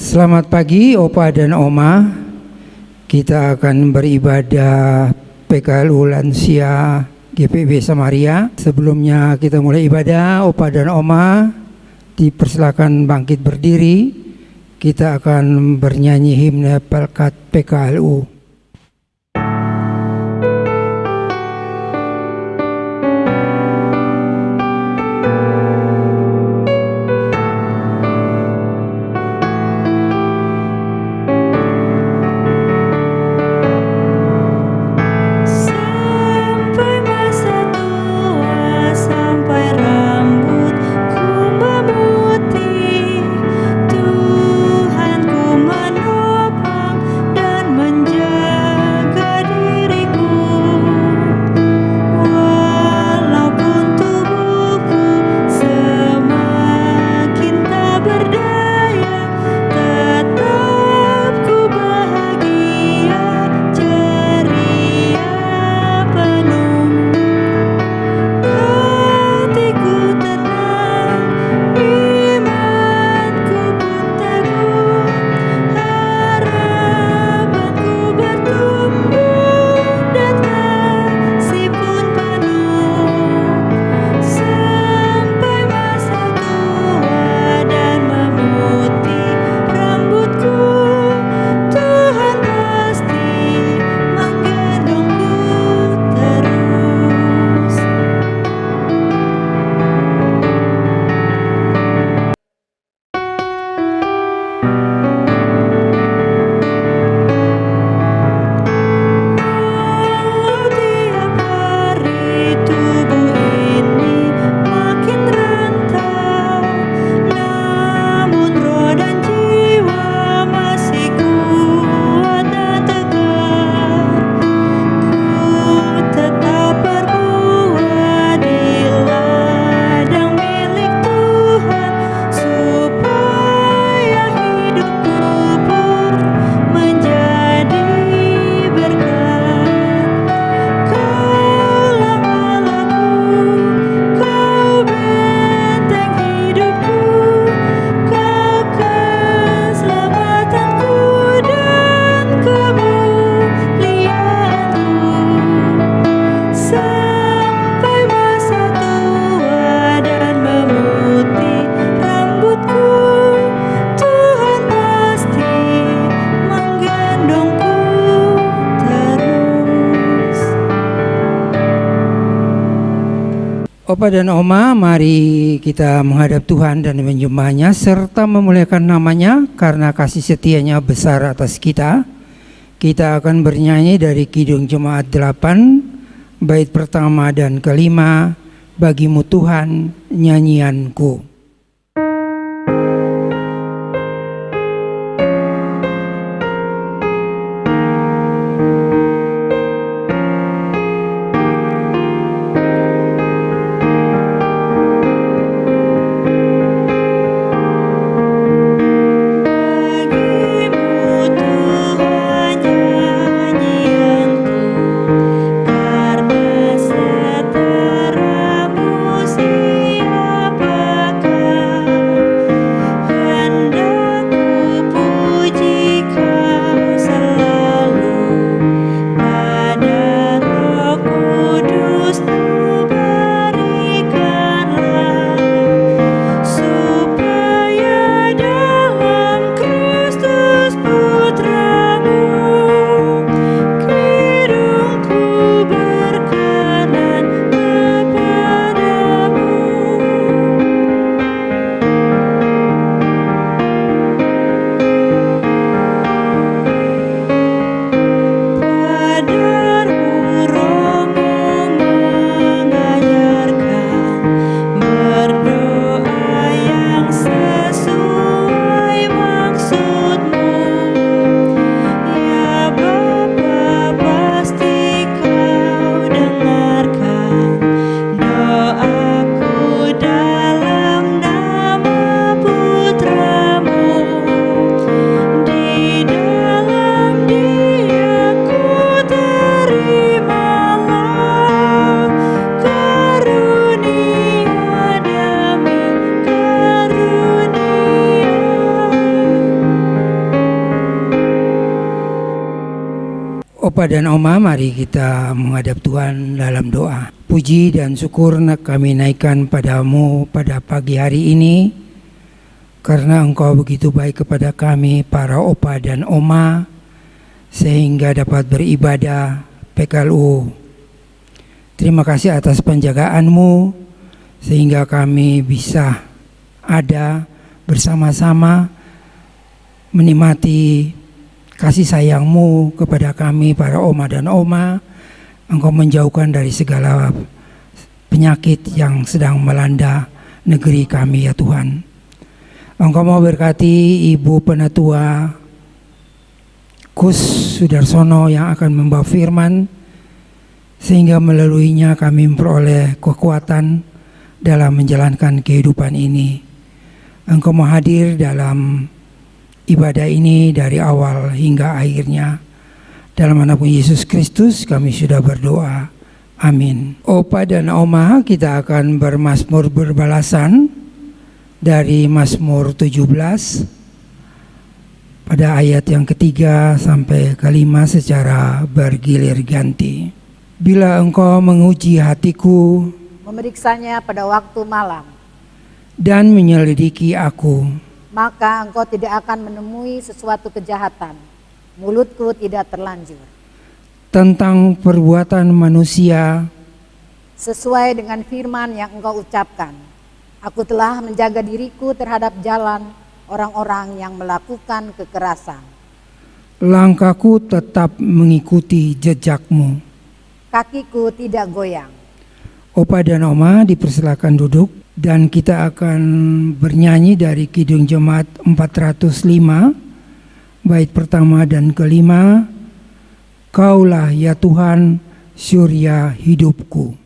Selamat pagi Opa dan Oma. Kita akan beribadah PKLU Lansia GPB Samaria. Sebelumnya kita mulai ibadah, Opa dan Oma dipersilakan bangkit berdiri. Kita akan bernyanyi himne Pelkat PKLU. Opa dan Oma, mari kita menghadap Tuhan dan menyembahnya serta memuliakan namanya karena kasih setianya besar atas kita. Kita akan bernyanyi dari Kidung Jemaat 8, bait pertama dan kelima, Bagimu Tuhan nyanyianku. Karena seterahmu siapa Opa dan Oma, mari kita menghadap Tuhan dalam doa. Puji dan syukur kami naikkan padamu pada pagi hari ini, karena Engkau begitu baik kepada kami, para Opa dan Oma, sehingga dapat beribadah PKLU. Terima kasih atas penjagaan-Mu, sehingga kami bisa ada bersama-sama menikmati kasih sayang-Mu kepada kami, para Oma dan Oma. Engkau menjauhkan dari segala penyakit yang sedang melanda negeri kami, ya Tuhan. Engkau mau berkati Ibu Penatua Kus Sudarsono yang akan membawa firman, sehingga melaluinya kami memperoleh kekuatan dalam menjalankan kehidupan ini. Engkau mau hadir dalam ibadah ini dari awal hingga akhirnya. Dalam nama Yesus Kristus kami sudah berdoa. Amin. Opa dan Oma, kita akan bermazmur berbalasan dari Mazmur 17 pada ayat yang ketiga sampai kelima secara bergilir ganti. Bila Engkau menguji hatiku, memeriksanya pada waktu malam, dan menyelidiki aku, maka engkau tidak akan menemui sesuatu kejahatan. Mulutku tidak terlanjur. Tentang perbuatan manusia, sesuai dengan firman yang engkau ucapkan, aku telah menjaga diriku terhadap jalan orang-orang yang melakukan kekerasan. langkahku tetap mengikuti jejak-Mu. Kakiku tidak goyang. Opa dan Oma dipersilakan duduk, dan kita akan bernyanyi dari Kidung Jemaat 405, bait pertama dan kelima. Kaulah ya Tuhan, surya hidupku.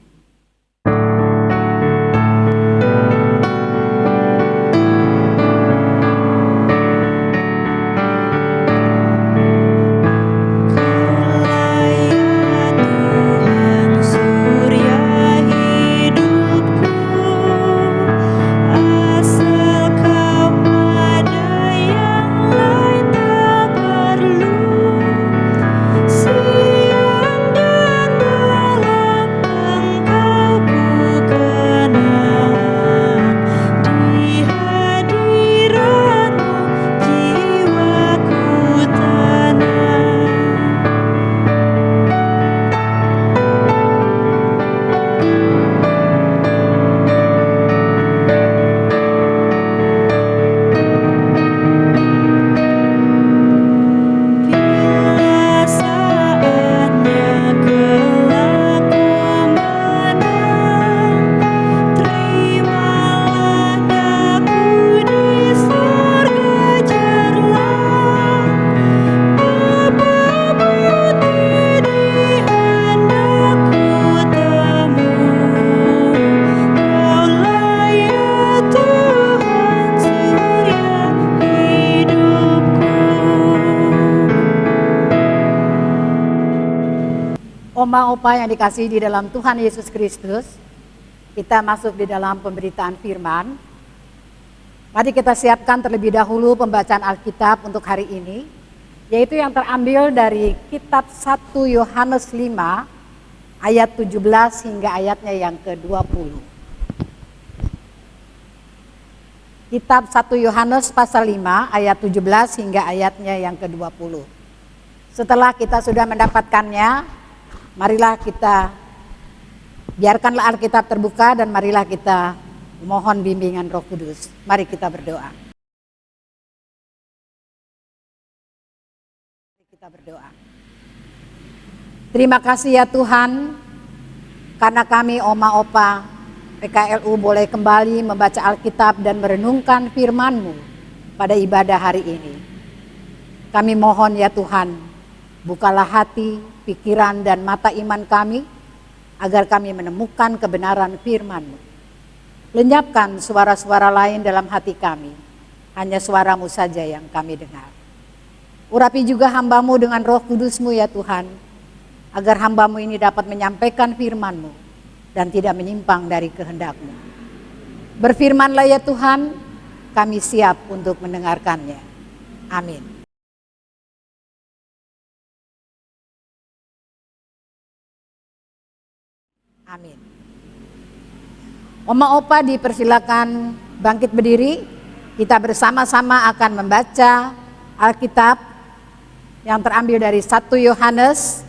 Oma-opa yang dikasihi di dalam Tuhan Yesus Kristus, kita masuk di dalam pemberitaan firman. Mari kita siapkan terlebih dahulu pembacaan Alkitab untuk hari ini, yaitu yang terambil dari kitab 1 Yohanes 5 ayat 17 hingga ayatnya yang ke-20. Kitab 1 Yohanes pasal 5 ayat 17 hingga ayatnya yang ke-20. Setelah kita sudah mendapatkannya, marilah kita biarkanlah Alkitab terbuka dan marilah kita mohon bimbingan Roh Kudus. Mari kita berdoa. Kita berdoa. Terima kasih ya Tuhan, karena kami Oma-opa PKLU boleh kembali membaca Alkitab dan merenungkan firman-Mu pada ibadah hari ini. Kami mohon ya Tuhan, bukalah hati, pikiran dan mata iman kami, agar kami menemukan kebenaran firman-Mu. Lenyapkan suara-suara lain dalam hati kami, hanya suara-Mu saja yang kami dengar. Urapi juga hamba-Mu dengan Roh Kudus-Mu ya Tuhan, agar hamba-Mu ini dapat menyampaikan firman-Mu dan tidak menyimpang dari kehendak-Mu. Berfirmanlah ya Tuhan, kami siap untuk mendengarkannya. Amin. Amin. Oma Opa dipersilakan bangkit berdiri. Kita bersama-sama akan membaca Alkitab yang terambil dari 1 Yohanes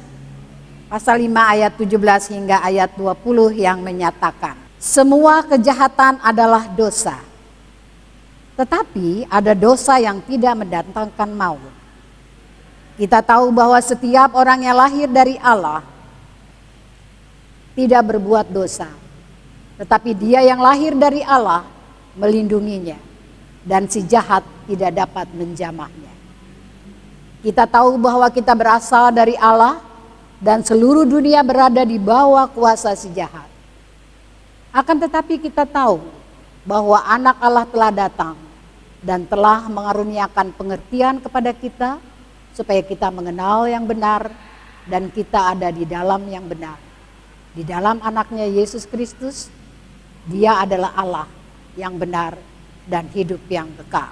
pasal 5 ayat 17 hingga ayat 20 yang menyatakan, semua kejahatan adalah dosa, tetapi ada dosa yang tidak mendatangkan maut. Kita tahu bahwa setiap orang yang lahir dari Allah tidak berbuat dosa, tetapi dia yang lahir dari Allah melindunginya, dan si jahat tidak dapat menjamahnya. Kita tahu bahwa kita berasal dari Allah dan seluruh dunia berada di bawah kuasa si jahat. Akan tetapi kita tahu bahwa anak Allah telah datang dan telah mengaruniakan pengertian kepada kita supaya kita mengenal yang benar dan kita ada di dalam yang benar. Di dalam anaknya Yesus Kristus, dia adalah Allah yang benar dan hidup yang kekal.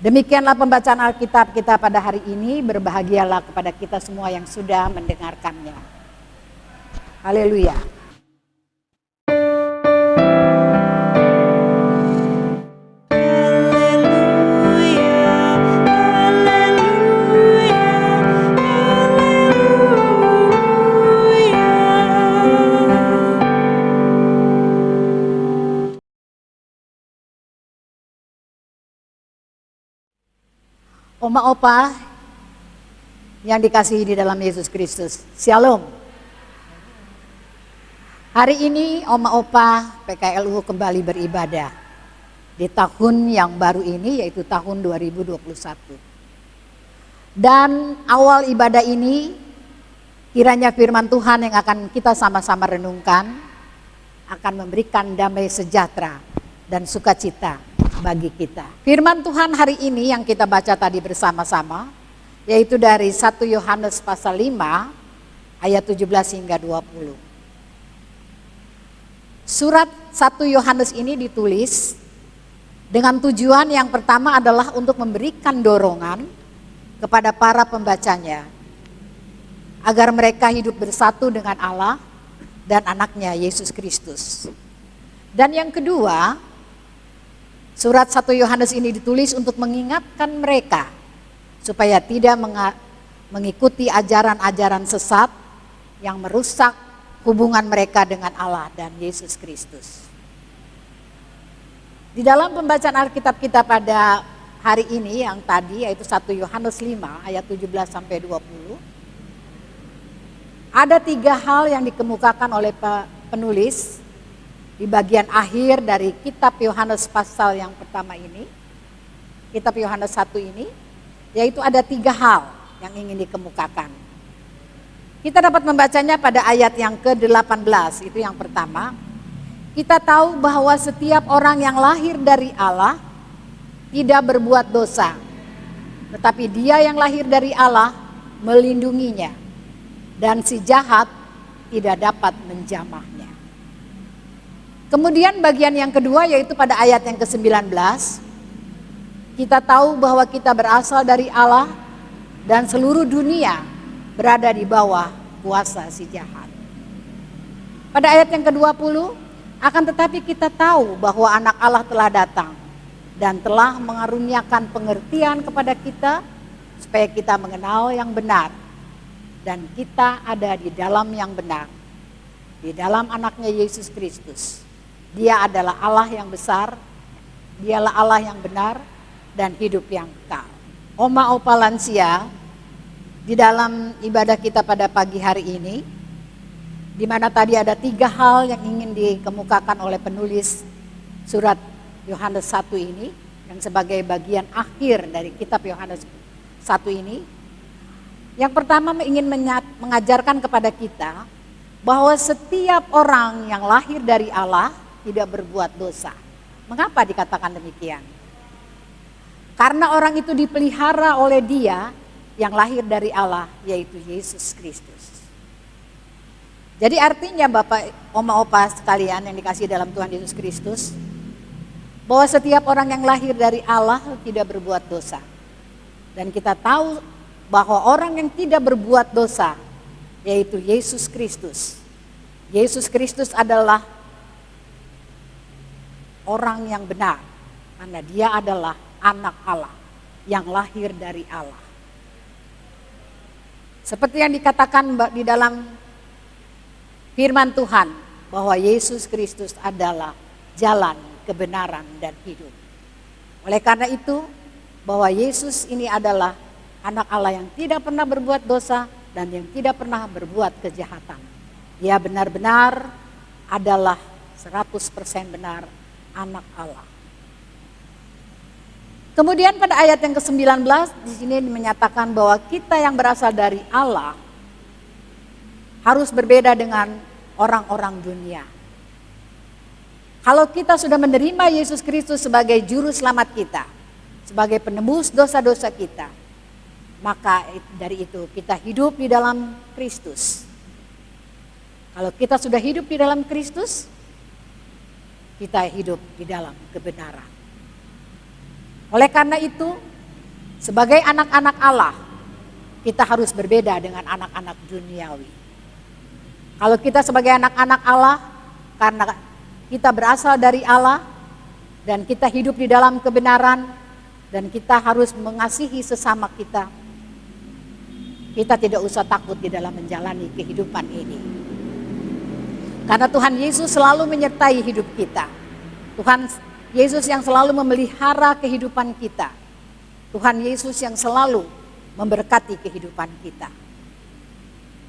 Demikianlah pembacaan Alkitab kita pada hari ini. Berbahagialah kepada kita semua yang sudah mendengarkannya. Haleluya. Oma Opa yang dikasihi di dalam Yesus Kristus, Shalom. Hari ini Oma Opa PKLU kembali beribadah di tahun yang baru ini, yaitu tahun 2021. Dan awal ibadah ini kiranya firman Tuhan yang akan kita sama-sama renungkan akan memberikan damai sejahtera dan sukacita bagi kita. Firman Tuhan hari ini yang kita baca tadi bersama-sama, yaitu dari 1 Yohanes pasal 5 ayat 17 hingga 20. Surat 1 Yohanes ini ditulis dengan tujuan yang pertama adalah untuk memberikan dorongan kepada para pembacanya agar mereka hidup bersatu dengan Allah dan anaknya Yesus Kristus. Dan yang kedua, surat 1 Yohanes ini ditulis untuk mengingatkan mereka supaya tidak mengikuti ajaran-ajaran sesat yang merusak hubungan mereka dengan Allah dan Yesus Kristus. Di dalam pembacaan Alkitab kita pada hari ini yang tadi, yaitu 1 Yohanes 5 ayat 17 sampai 20, ada 3 hal yang dikemukakan oleh penulis di bagian akhir dari kitab Yohanes pasal yang pertama ini, kitab Yohanes 1 ini, yaitu ada 3 hal yang ingin dikemukakan. Kita dapat membacanya pada ayat yang ke-18, itu yang pertama. Kita tahu bahwa setiap orang yang lahir dari Allah tidak berbuat dosa, tetapi dia yang lahir dari Allah melindunginya, dan si jahat tidak dapat menjamahnya. Kemudian bagian yang kedua yaitu pada ayat yang ke-19, kita tahu bahwa kita berasal dari Allah dan seluruh dunia berada di bawah kuasa si jahat. Pada ayat yang ke-20, akan tetapi kita tahu bahwa anak Allah telah datang dan telah mengaruniakan pengertian kepada kita supaya kita mengenal yang benar dan kita ada di dalam yang benar, di dalam anaknya Yesus Kristus. Dia adalah Allah yang besar, dialah Allah yang benar dan hidup yang kekal. Oma Opa lansia, di dalam ibadah kita pada pagi hari ini, di mana tadi ada 3 hal yang ingin dikemukakan oleh penulis surat Yohanes 1 ini, yang sebagai bagian akhir dari kitab Yohanes 1 ini. Yang pertama ingin mengajarkan kepada kita bahwa setiap orang yang lahir dari Allah tidak berbuat dosa. Mengapa dikatakan demikian? Karena orang itu dipelihara oleh Dia yang lahir dari Allah, yaitu Yesus Kristus. Jadi artinya Bapak, Oma Opa sekalian yang dikasihi dalam Tuhan Yesus Kristus, bahwa setiap orang yang lahir dari Allah tidak berbuat dosa. Dan kita tahu bahwa orang yang tidak berbuat dosa, yaitu Yesus Kristus, Yesus Kristus adalah orang yang benar karena dia adalah anak Allah yang lahir dari Allah. Seperti yang dikatakan di dalam firman Tuhan bahwa Yesus Kristus adalah jalan, kebenaran, dan hidup. Oleh karena itu, bahwa Yesus ini adalah anak Allah yang tidak pernah berbuat dosa dan yang tidak pernah berbuat kejahatan. Dia benar-benar adalah 100% benar anak Allah. Kemudian pada ayat yang ke-19 di sini menyatakan bahwa kita yang berasal dari Allah harus berbeda dengan orang-orang dunia. Kalau kita sudah menerima Yesus Kristus sebagai juru selamat kita, sebagai penebus dosa-dosa kita, maka dari itu kita hidup di dalam Kristus. Kalau kita sudah hidup di dalam Kristus, kita hidup di dalam kebenaran. Oleh karena itu, sebagai anak-anak Allah, kita harus berbeda dengan anak-anak duniawi. Kalau kita sebagai anak-anak Allah, karena kita berasal dari Allah, dan kita hidup di dalam kebenaran, dan kita harus mengasihi sesama kita, kita tidak usah takut di dalam menjalani kehidupan ini. Karena Tuhan Yesus selalu menyertai hidup kita. Tuhan Yesus yang selalu memelihara kehidupan kita. Tuhan Yesus yang selalu memberkati kehidupan kita.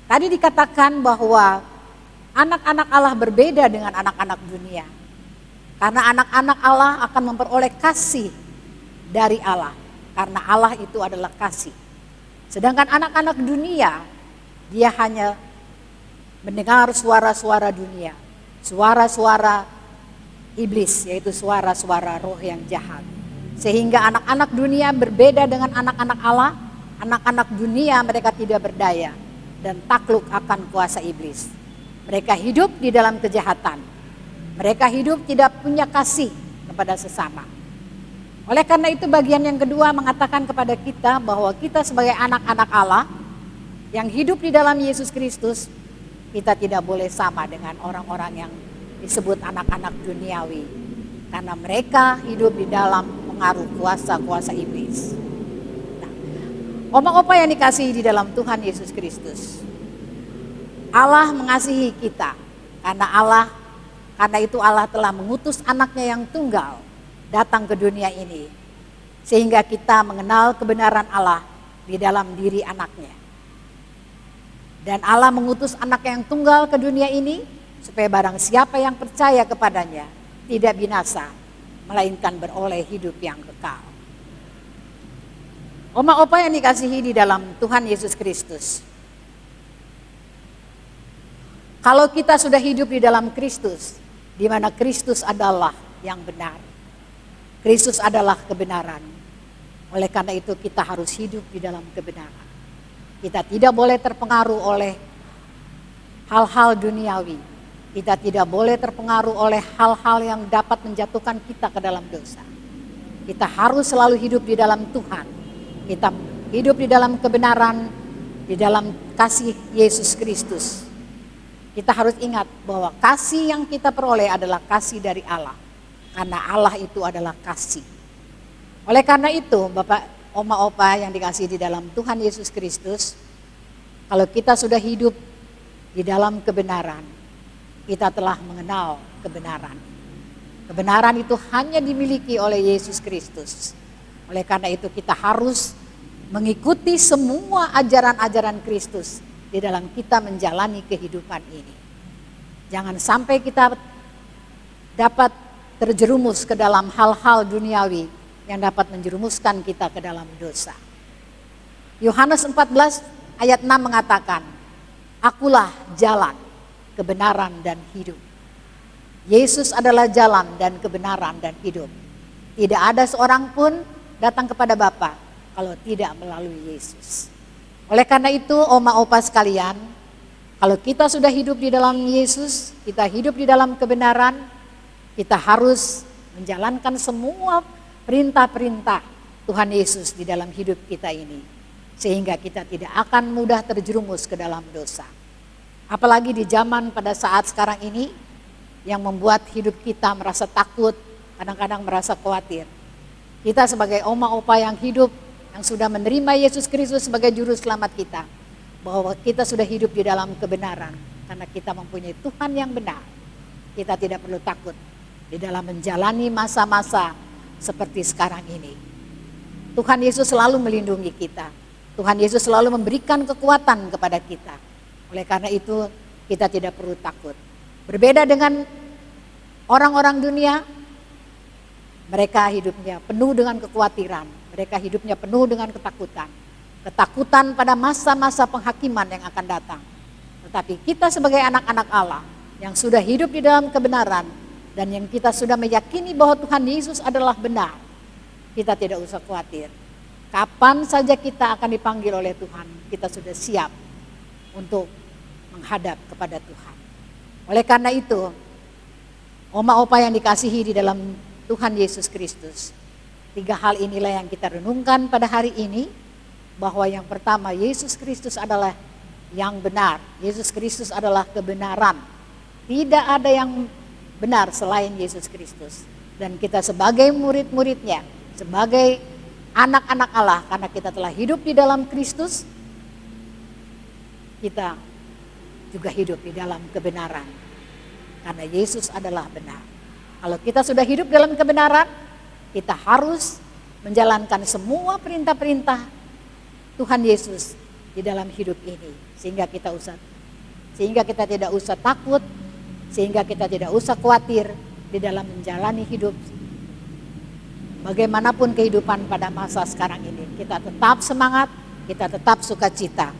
Tadi dikatakan bahwa anak-anak Allah berbeda dengan anak-anak dunia. Karena anak-anak Allah akan memperoleh kasih dari Allah. Karena Allah itu adalah kasih. Sedangkan anak-anak dunia, dia hanya mendengar suara-suara dunia. Suara-suara iblis, yaitu suara-suara roh yang jahat. Sehingga anak-anak dunia berbeda dengan anak-anak Allah. Anak-anak dunia mereka tidak berdaya dan takluk akan kuasa iblis. Mereka hidup di dalam kejahatan. Mereka hidup tidak punya kasih kepada sesama. Oleh karena itu bagian yang kedua mengatakan kepada kita bahwa kita sebagai anak-anak Allah yang hidup di dalam Yesus Kristus, kita tidak boleh sama dengan orang-orang yang disebut anak-anak duniawi. Karena mereka hidup di dalam pengaruh kuasa-kuasa iblis. Nah, oma-opa yang dikasihi di dalam Tuhan Yesus Kristus, Allah mengasihi kita. Karena itu Allah telah mengutus anaknya yang tunggal datang ke dunia ini. Sehingga kita mengenal kebenaran Allah di dalam diri anaknya. Dan Allah mengutus anaknya yang tunggal ke dunia ini supaya barang siapa yang percaya kepadanya tidak binasa, melainkan beroleh hidup yang kekal. Oma-opa yang dikasihi di dalam Tuhan Yesus Kristus, kalau kita sudah hidup di dalam Kristus, di mana Kristus adalah yang benar, Kristus adalah kebenaran. Oleh karena itu kita harus hidup di dalam kebenaran. Kita tidak boleh terpengaruh oleh hal-hal duniawi. Kita tidak boleh terpengaruh oleh hal-hal yang dapat menjatuhkan kita ke dalam dosa. Kita harus selalu hidup di dalam Tuhan. Kita hidup di dalam kebenaran, di dalam kasih Yesus Kristus. Kita harus ingat bahwa kasih yang kita peroleh adalah kasih dari Allah. Karena Allah itu adalah kasih. Oleh karena itu, Bapak, Oma-opa yang dikasihi di dalam Tuhan Yesus Kristus, kalau kita sudah hidup di dalam kebenaran, kita telah mengenal kebenaran. Kebenaran itu hanya dimiliki oleh Yesus Kristus. Oleh karena itu kita harus mengikuti semua ajaran-ajaran Kristus di dalam kita menjalani kehidupan ini. Jangan sampai kita dapat terjerumus ke dalam hal-hal duniawi yang dapat menjerumuskan kita ke dalam dosa. Yohanes 14 ayat 6 mengatakan, "Akulah jalan, kebenaran dan hidup." Yesus adalah jalan dan kebenaran dan hidup. Tidak ada seorang pun datang kepada Bapa kalau tidak melalui Yesus. Oleh karena itu, oma-opa sekalian, kalau kita sudah hidup di dalam Yesus, kita hidup di dalam kebenaran, kita harus menjalankan semua perintah-perintah Tuhan Yesus di dalam hidup kita ini. Sehingga kita tidak akan mudah terjerumus ke dalam dosa. Apalagi di zaman pada saat sekarang ini yang membuat hidup kita merasa takut, kadang-kadang merasa khawatir. Kita sebagai oma opa yang hidup, yang sudah menerima Yesus Kristus sebagai juru selamat kita, bahwa kita sudah hidup di dalam kebenaran karena kita mempunyai Tuhan yang benar. Kita tidak perlu takut di dalam menjalani masa-masa seperti sekarang ini. Tuhan Yesus selalu melindungi kita. Tuhan Yesus selalu memberikan kekuatan kepada kita. Oleh karena itu kita tidak perlu takut. Berbeda dengan orang-orang dunia, mereka hidupnya penuh dengan kekhawatiran. Mereka hidupnya penuh dengan ketakutan. Ketakutan pada masa-masa penghakiman yang akan datang. Tetapi kita sebagai anak-anak Allah yang sudah hidup di dalam kebenaran dan yang kita sudah meyakini bahwa Tuhan Yesus adalah benar, kita tidak usah khawatir. Kapan saja kita akan dipanggil oleh Tuhan, kita sudah siap untuk menghadap kepada Tuhan. Oleh karena itu, oma opa yang dikasihi di dalam Tuhan Yesus Kristus, 3 hal inilah yang kita renungkan pada hari ini, bahwa yang pertama, Yesus Kristus adalah yang benar. Yesus Kristus adalah kebenaran. Tidak ada yang benar selain Yesus Kristus. Dan kita sebagai murid-muridnya, sebagai anak-anak Allah, karena kita telah hidup di dalam Kristus, kita juga hidup di dalam kebenaran. Karena Yesus adalah benar. Kalau kita sudah hidup dalam kebenaran, kita harus menjalankan semua perintah-perintah Tuhan Yesus di dalam hidup ini. Sehingga kita tidak usah takut, sehingga kita tidak usah khawatir di dalam menjalani hidup. Bagaimanapun kehidupan pada masa sekarang ini, kita tetap semangat, kita tetap sukacita.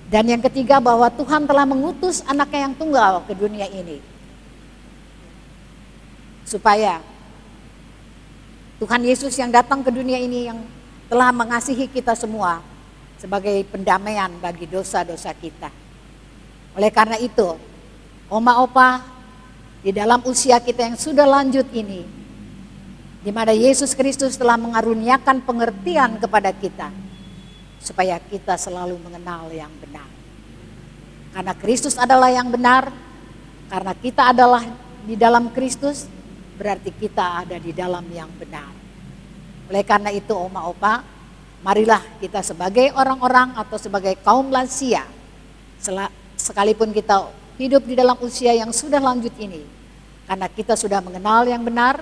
Dan yang ketiga, bahwa Tuhan telah mengutus anaknya yang tunggal ke dunia ini, supaya Tuhan Yesus yang datang ke dunia ini, yang telah mengasihi kita semua sebagai pendamaian bagi dosa-dosa kita. Oleh karena itu, oma opa, di dalam usia kita yang sudah lanjut ini, di mana Yesus Kristus telah mengaruniakan pengertian kepada kita, supaya kita selalu mengenal yang benar. Karena Kristus adalah yang benar, karena kita adalah di dalam Kristus, berarti kita ada di dalam yang benar. Oleh karena itu, oma opa, marilah kita sebagai orang-orang atau sebagai kaum lansia, sekalipun kita hidup di dalam usia yang sudah lanjut ini, karena kita sudah mengenal yang benar,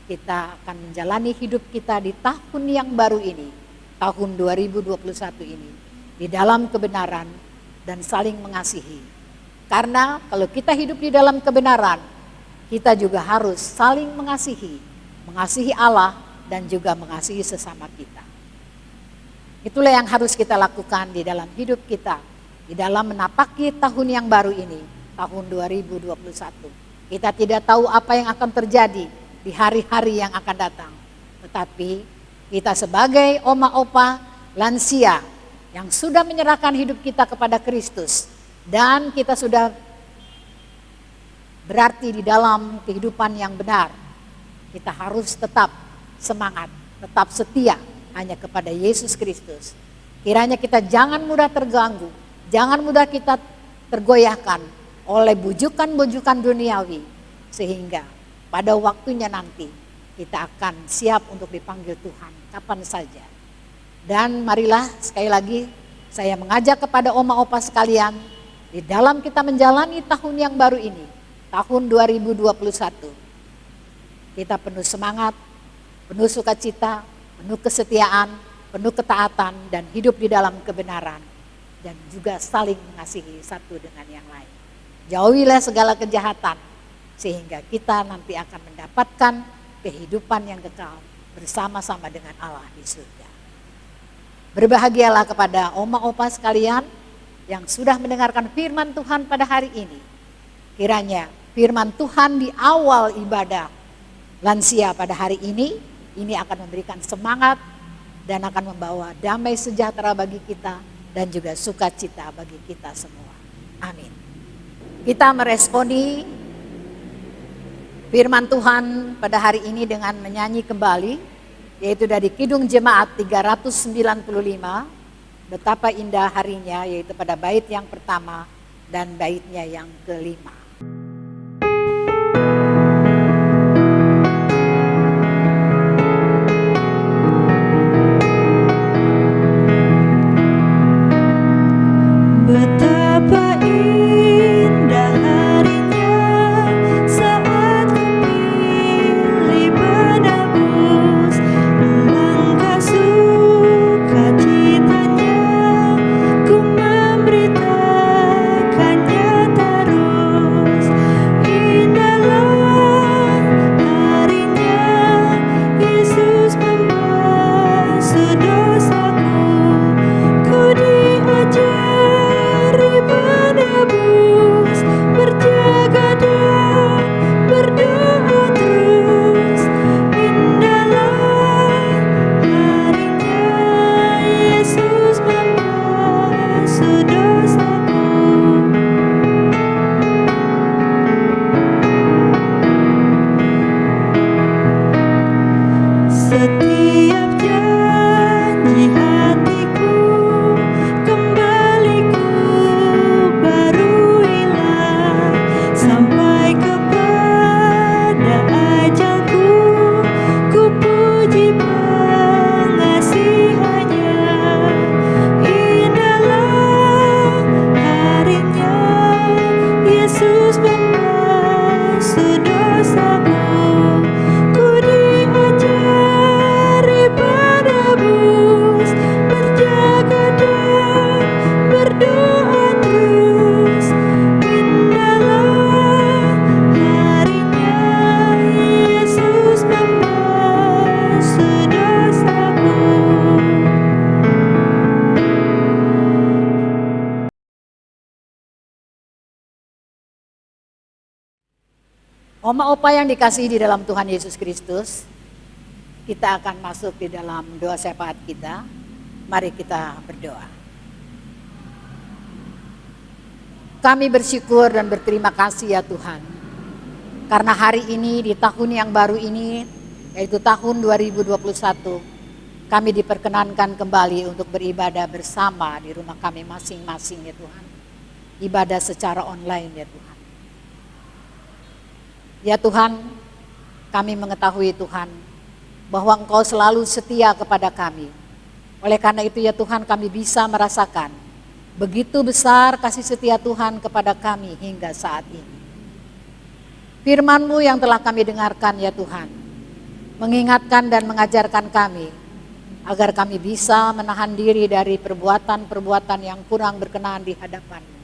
kita akan menjalani hidup kita di tahun yang baru ini, tahun 2021 ini, di dalam kebenaran dan saling mengasihi. Karena kalau kita hidup di dalam kebenaran, kita juga harus saling mengasihi Allah dan juga mengasihi sesama kita. Itulah yang harus kita lakukan di dalam hidup kita, di dalam menapaki tahun yang baru ini, tahun 2021. Kita tidak tahu apa yang akan terjadi di hari-hari yang akan datang. Tetapi kita sebagai oma opa lansia yang sudah menyerahkan hidup kita kepada Kristus, dan kita sudah berarti di dalam kehidupan yang benar, kita harus tetap semangat, tetap setia hanya kepada Yesus Kristus. Kiranya kita jangan mudah terganggu, jangan mudah kita tergoyahkan oleh bujukan-bujukan duniawi, sehingga pada waktunya nanti kita akan siap untuk dipanggil Tuhan kapan saja. Dan marilah sekali lagi saya mengajak kepada oma opa sekalian, di dalam kita menjalani tahun yang baru ini, tahun 2021, kita penuh semangat, penuh sukacita, penuh kesetiaan, penuh ketaatan, dan hidup di dalam kebenaran, dan juga saling mengasihi satu dengan yang lain. Jauhilah segala kejahatan, sehingga kita nanti akan mendapatkan kehidupan yang kekal bersama-sama dengan Allah di surga. Berbahagialah kepada oma opa sekalian yang sudah mendengarkan firman Tuhan pada hari ini. Kiranya firman Tuhan di awal ibadah lansia pada hari ini akan memberikan semangat dan akan membawa damai sejahtera bagi kita dan juga sukacita bagi kita semua. Amin. Kita meresponi firman Tuhan pada hari ini dengan menyanyi kembali, yaitu dari Kidung Jemaat 395, Betapa Indah Harinya, yaitu pada bait yang pertama dan baitnya yang kelima. Betapa indah harinya saat ku pilih menebus, alangkah sukacitanya ku memberitakannya terus. Indahlah harinya Yesus membasuh dosaku, ku diajari menebus, berjaga dan berdoa terus. Indahlah harinya Yesus membasuh dosaku. Setiap janji hatiku kembali ku baruilah, sampai kepada ajalku ku puji pengasihannya. Indahlah harinya Yesus membasuh dosaku, ku diajari menebus, berjaga dan berdoa terus. Indahlah harinya Yesus membasuh dosaku. Oma opa yang dikasihi di dalam Tuhan Yesus Kristus, kita akan masuk di dalam doa syafaat kita. Mari kita berdoa. Kami bersyukur dan berterima kasih ya Tuhan, karena hari ini di tahun yang baru ini, yaitu tahun 2021, kami diperkenankan kembali untuk beribadah bersama di rumah kami masing-masing ya Tuhan. Ibadah secara online ya Tuhan. Ya Tuhan, kami mengetahui Tuhan, bahwa Engkau selalu setia kepada kami. Oleh karena itu ya Tuhan, kami bisa merasakan begitu besar kasih setia Tuhan kepada kami hingga saat ini. Firman-Mu yang telah kami dengarkan ya Tuhan, mengingatkan dan mengajarkan kami, agar kami bisa menahan diri dari perbuatan-perbuatan yang kurang berkenan di hadapan-Mu.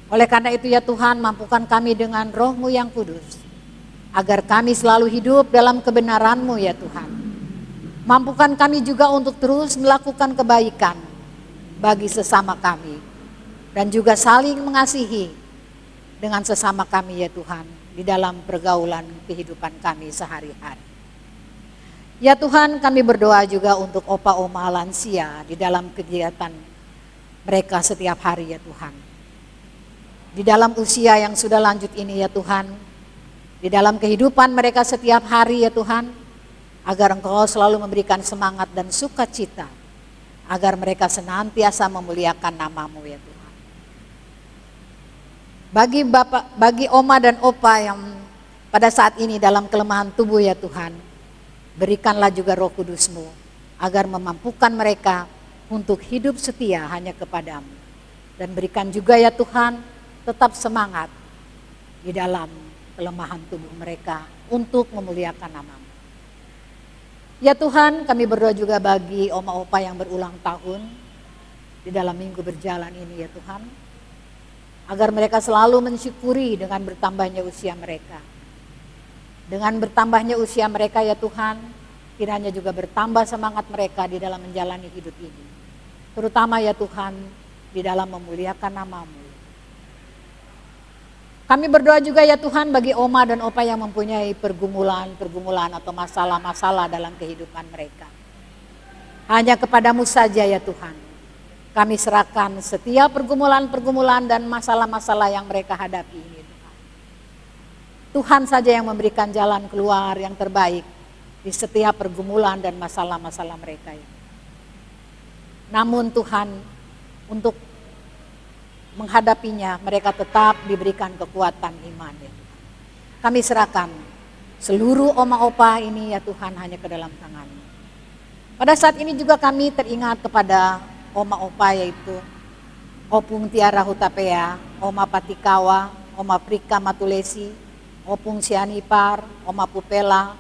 Oleh karena itu ya Tuhan, mampukan kami dengan Roh-Mu yang kudus, agar kami selalu hidup dalam kebenaran-Mu ya Tuhan. Mampukan kami juga untuk terus melakukan kebaikan bagi sesama kami, dan juga saling mengasihi dengan sesama kami ya Tuhan, di dalam pergaulan kehidupan kami sehari-hari. Ya Tuhan, kami berdoa juga untuk opa oma lansia di dalam kegiatan mereka setiap hari ya Tuhan. Di dalam usia yang sudah lanjut ini ya Tuhan, di dalam kehidupan mereka setiap hari ya Tuhan, agar Engkau selalu memberikan semangat dan sukacita, agar mereka senantiasa memuliakan nama-Mu ya Tuhan. Bagi oma dan opa yang pada saat ini dalam kelemahan tubuh ya Tuhan, berikanlah juga Roh Kudus-Mu, agar memampukan mereka untuk hidup setia hanya kepada-Mu. Dan berikan juga ya Tuhan, tetap semangat di dalam kelemahan tubuh mereka untuk memuliakan nama-Mu. Ya Tuhan, kami berdoa juga bagi oma opa yang berulang tahun di dalam minggu berjalan ini ya Tuhan, agar mereka selalu mensyukuri dengan bertambahnya usia mereka. Dengan bertambahnya usia mereka ya Tuhan, kiranya juga bertambah semangat mereka di dalam menjalani hidup ini. Terutama ya Tuhan, di dalam memuliakan nama-Mu. Kami berdoa juga ya Tuhan bagi oma dan opa yang mempunyai pergumulan atau masalah-masalah dalam kehidupan mereka. Hanya kepada-Mu saja ya Tuhan, kami serahkan setiap pergumulan dan masalah-masalah yang mereka hadapi ini Tuhan. Tuhan saja yang memberikan jalan keluar yang terbaik di setiap pergumulan dan masalah-masalah mereka. Namun Tuhan, untuk menghadapinya mereka tetap diberikan kekuatan iman ya Tuhan. Kami serahkan seluruh oma opa ini ya Tuhan hanya ke dalam tangan-Mu. Pada saat ini juga kami teringat kepada oma opa yaitu Opung Tiara Hutapea, Oma Patikawa, Oma Prika Matulesi, Opung Sianipar, Oma Pupela,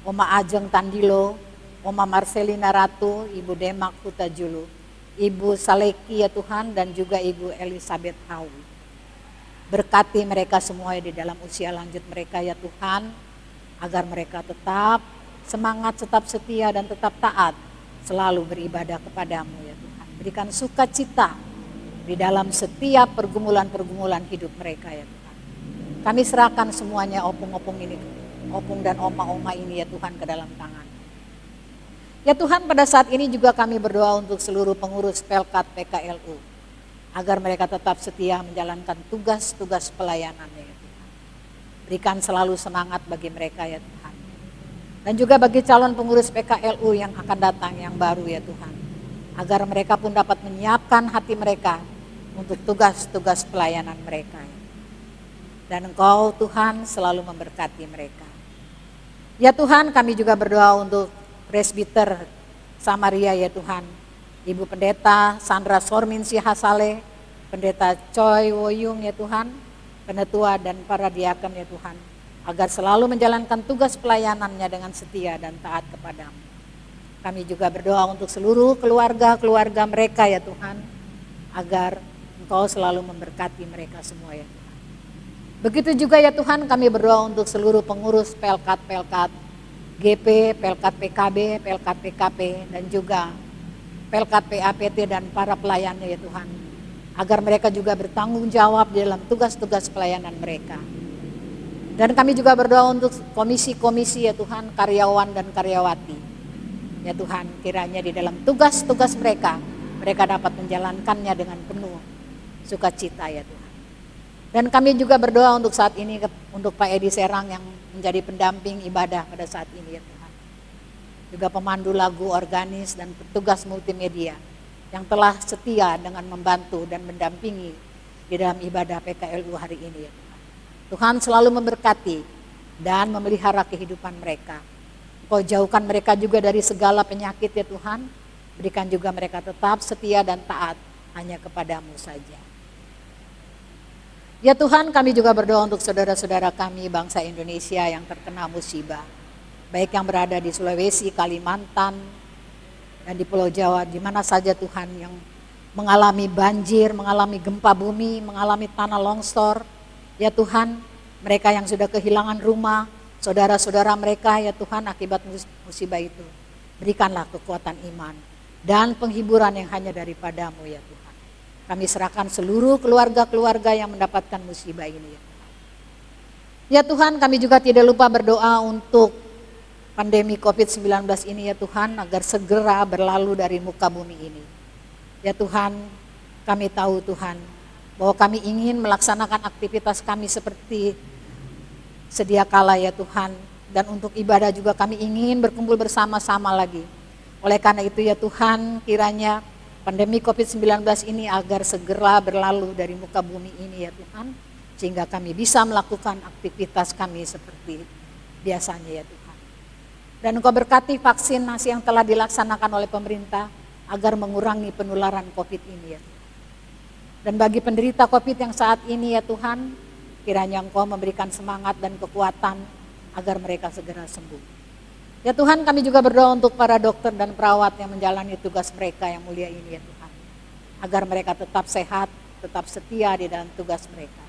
Oma Ajeng Tandilo, Oma Marcelina Ratu, Ibu Demak Hutajulu, Ibu Saleki ya Tuhan, dan juga Ibu Elizabeth Hawi. Berkati mereka semua di dalam usia lanjut mereka ya Tuhan, agar mereka tetap semangat, tetap setia, dan tetap taat, selalu beribadah kepadamu ya Tuhan. Berikan sukacita di dalam setiap pergumulan-pergumulan hidup mereka ya Tuhan. Kami serahkan semuanya opung-opung ini, opung dan oma-oma ini ya Tuhan ke dalam tangan. Ya Tuhan, pada saat ini juga kami berdoa untuk seluruh pengurus Pelkat PKLU, agar mereka tetap setia menjalankan tugas-tugas pelayanannya ya Tuhan. Berikan selalu semangat bagi mereka ya Tuhan. Dan juga bagi calon pengurus PKLU yang akan datang yang baru ya Tuhan, agar mereka pun dapat menyiapkan hati mereka untuk tugas-tugas pelayanan mereka. Dan Engkau Tuhan selalu memberkati mereka. Ya Tuhan, kami juga berdoa untuk Presbiter Samaria ya Tuhan, Ibu Pendeta Sandra Sormin Sihasale, Pendeta Choi Woyung ya Tuhan, Penetua dan para diaken ya Tuhan, agar selalu menjalankan tugas pelayanannya dengan setia dan taat kepadamu. Kami juga berdoa untuk seluruh keluarga-keluarga mereka ya Tuhan, agar Engkau selalu memberkati mereka semua ya Tuhan. Begitu juga ya Tuhan, kami berdoa untuk seluruh pengurus Pelkat-Pelkat GP, Pelkat PKB, Pelkat PKP, dan juga Pelkat PAPT dan para pelayannya ya Tuhan, agar mereka juga bertanggung jawab dalam tugas-tugas pelayanan mereka. Dan kami juga berdoa untuk komisi-komisi ya Tuhan, karyawan dan karyawati. Ya Tuhan, kiranya di dalam tugas-tugas mereka, mereka dapat menjalankannya dengan penuh sukacita ya Tuhan. Dan kami juga berdoa untuk saat ini untuk Pak Edi Serang yang menjadi pendamping ibadah pada saat ini ya Tuhan. Juga pemandu lagu organis dan petugas multimedia yang telah setia dengan membantu dan mendampingi di dalam ibadah PKLU hari ini ya Tuhan. Tuhan selalu memberkati dan memelihara kehidupan mereka. Engkau jauhkan mereka juga dari segala penyakit ya Tuhan. Berikan juga mereka tetap setia dan taat hanya kepadamu saja. Ya Tuhan, kami juga berdoa untuk saudara-saudara kami bangsa Indonesia yang terkena musibah, baik yang berada di Sulawesi, Kalimantan, dan di Pulau Jawa, di mana saja Tuhan yang mengalami banjir, mengalami gempa bumi, mengalami tanah longsor. Ya Tuhan, mereka yang sudah kehilangan rumah, saudara-saudara mereka ya Tuhan akibat musibah itu, berikanlah kekuatan iman dan penghiburan yang hanya daripadamu ya Tuhan. Kami serahkan seluruh keluarga-keluarga yang mendapatkan musibah ini ya Tuhan. Ya Tuhan, kami juga tidak lupa berdoa untuk pandemi COVID-19 ini ya Tuhan, agar segera berlalu dari muka bumi ini. Ya Tuhan, kami tahu Tuhan, bahwa kami ingin melaksanakan aktivitas kami seperti sedia kala ya Tuhan. Dan untuk ibadah juga kami ingin berkumpul bersama-sama lagi. Oleh karena itu ya Tuhan, kiranya pandemi COVID-19 ini agar segera berlalu dari muka bumi ini ya Tuhan, sehingga kami bisa melakukan aktivitas kami seperti biasanya ya Tuhan. Dan Engkau berkati vaksinasi yang telah dilaksanakan oleh pemerintah agar mengurangi penularan COVID ini ya Tuhan. Dan bagi penderita COVID yang saat ini ya Tuhan, kiranya Engkau memberikan semangat dan kekuatan agar mereka segera sembuh. Ya Tuhan, kami juga berdoa untuk para dokter dan perawat yang menjalani tugas mereka yang mulia ini ya Tuhan, agar mereka tetap sehat, tetap setia di dalam tugas mereka.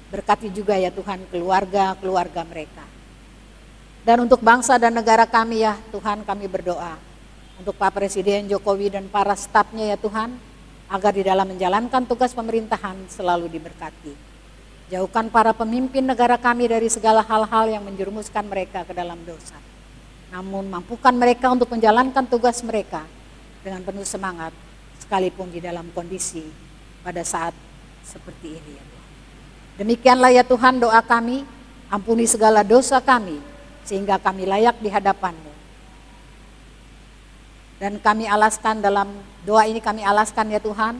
Berkati juga ya Tuhan keluarga-keluarga mereka. Dan untuk bangsa dan negara kami ya Tuhan, kami berdoa untuk Pak Presiden Jokowi dan para stafnya ya Tuhan, agar di dalam menjalankan tugas pemerintahan selalu diberkati. Jauhkan para pemimpin negara kami dari segala hal-hal yang menjerumuskan mereka ke dalam dosa. Namun mampukan mereka untuk menjalankan tugas mereka dengan penuh semangat, sekalipun di dalam kondisi pada saat seperti ini ya Tuhan. Demikianlah ya Tuhan doa kami, ampuni segala dosa kami, sehingga kami layak di hadapan-Mu. Dan kami alaskan dalam doa ini, kami alaskan ya Tuhan,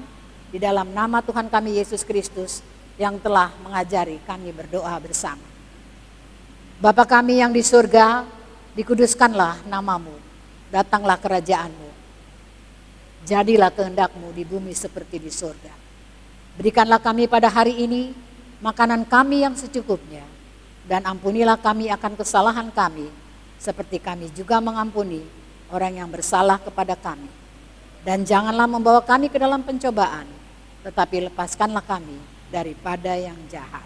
Di dalam nama Tuhan kami Yesus Kristus yang telah mengajari kami berdoa bersama. Bapa kami yang di surga, dikuduskanlah namamu, datanglah kerajaanmu. Jadilah kehendak-Mu di bumi seperti di surga. Berikanlah kami pada hari ini makanan kami yang secukupnya, dan ampunilah kami akan kesalahan kami, seperti kami juga mengampuni orang yang bersalah kepada kami. Dan janganlah membawa kami ke dalam pencobaan, tetapi lepaskanlah kami daripada yang jahat.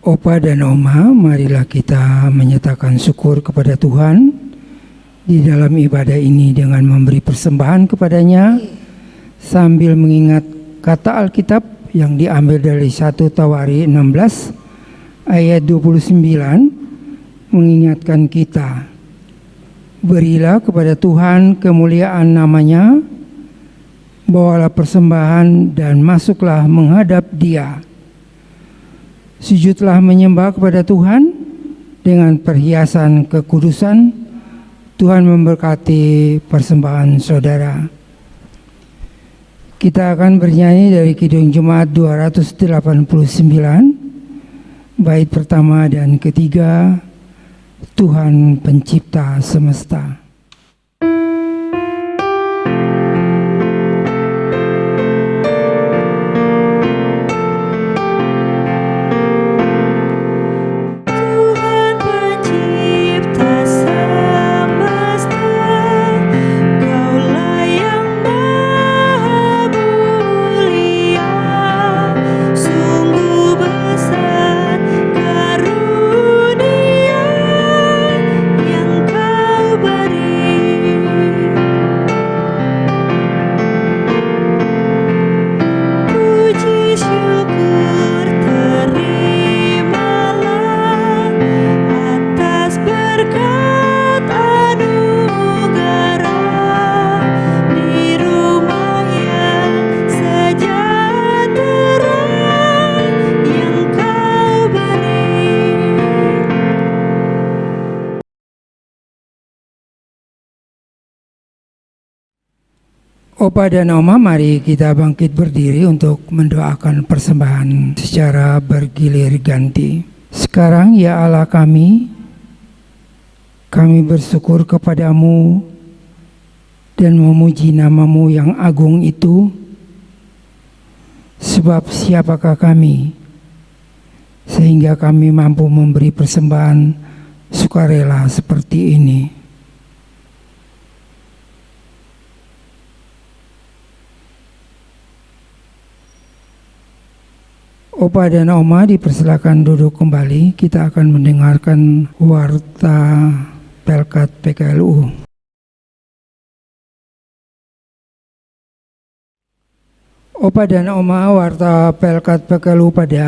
Opa dan Oma, marilah kita menyatakan syukur kepada Tuhan di dalam ibadah ini dengan memberi persembahan kepadanya sambil mengingat kata Alkitab yang diambil dari 1 Tawari 16 ayat 29 mengingatkan kita, berilah kepada Tuhan kemuliaan namanya, bawalah persembahan dan masuklah menghadap Dia. Sujudlah menyembah kepada Tuhan dengan perhiasan kekudusan. Tuhan memberkati persembahan saudara. Kita akan bernyanyi dari Kidung Jemaat 289, bait pertama dan ketiga, Tuhan Pencipta Semesta. Opa dan Oma, mari kita bangkit berdiri untuk mendoakan persembahan secara bergilir ganti. Sekarang ya Allah kami bersyukur kepadamu dan memuji namamu yang agung itu, sebab siapakah kami sehingga kami mampu memberi persembahan sukarela seperti ini. Opa dan Oma dipersilakan duduk kembali. Kita akan mendengarkan warta Pelkat PKLU. Opa dan Oma, warta Pelkat PKLU pada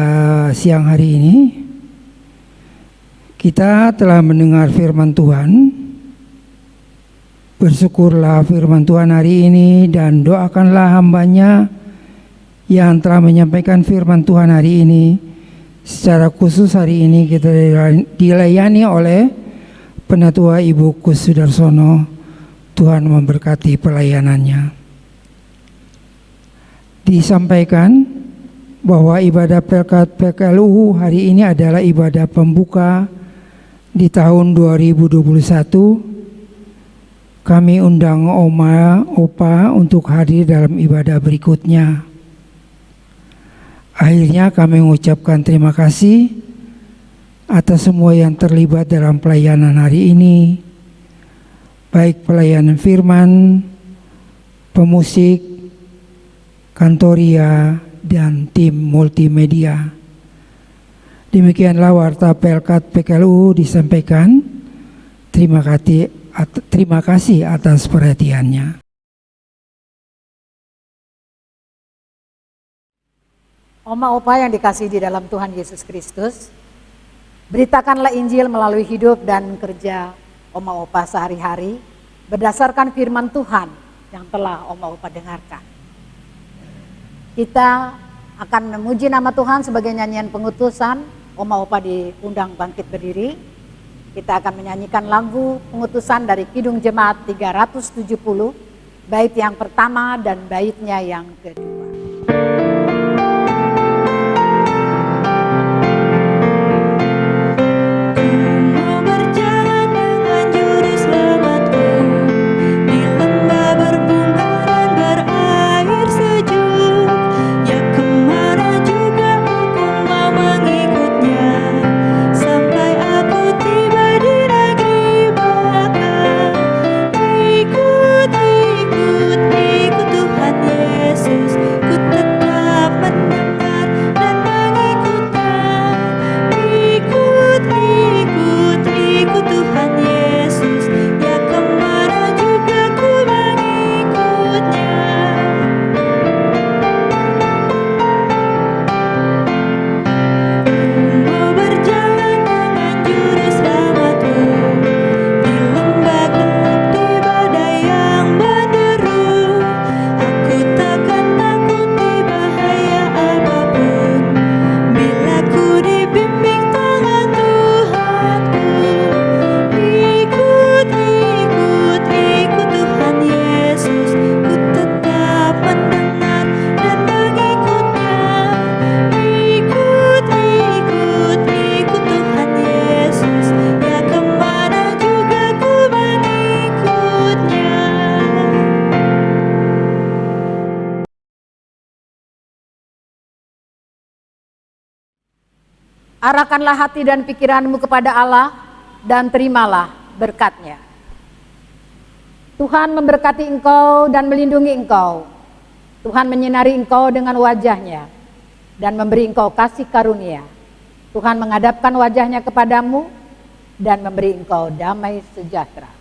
siang hari ini, kita telah mendengar firman Tuhan. Bersyukurlah firman Tuhan hari ini dan doakanlah hambanya yang telah menyampaikan firman Tuhan hari ini. Secara khusus hari ini kita dilayani oleh Penatua Ibu Kus Sudarsono. Tuhan memberkati pelayanannya. Disampaikan bahwa ibadah Pelkat PKLU hari ini adalah ibadah pembuka di tahun 2021. Kami undang Oma, Opa untuk hadir dalam ibadah berikutnya. Akhirnya kami mengucapkan terima kasih atas semua yang terlibat dalam pelayanan hari ini, baik pelayanan firman, pemusik, kantoria, dan tim multimedia. Demikianlah warta Pelkat PKLU disampaikan. Terima kasih atas perhatiannya. Oma Opa yang dikasihi di dalam Tuhan Yesus Kristus, beritakanlah Injil melalui hidup dan kerja Oma Opa sehari-hari berdasarkan firman Tuhan yang telah Oma Opa dengarkan. Kita akan memuji nama Tuhan sebagai nyanyian pengutusan. Oma Opa diundang bangkit berdiri. Kita akan menyanyikan lagu pengutusan dari Kidung Jemaat 370, bait yang pertama dan baitnya yang kedua. Arahkanlah hati dan pikiranmu kepada Allah dan terimalah berkat-Nya. Tuhan memberkati engkau dan melindungi engkau. Tuhan menyinari engkau dengan wajah-Nya dan memberi engkau kasih karunia. Tuhan menghadapkan wajah-Nya kepadamu dan memberi engkau damai sejahtera.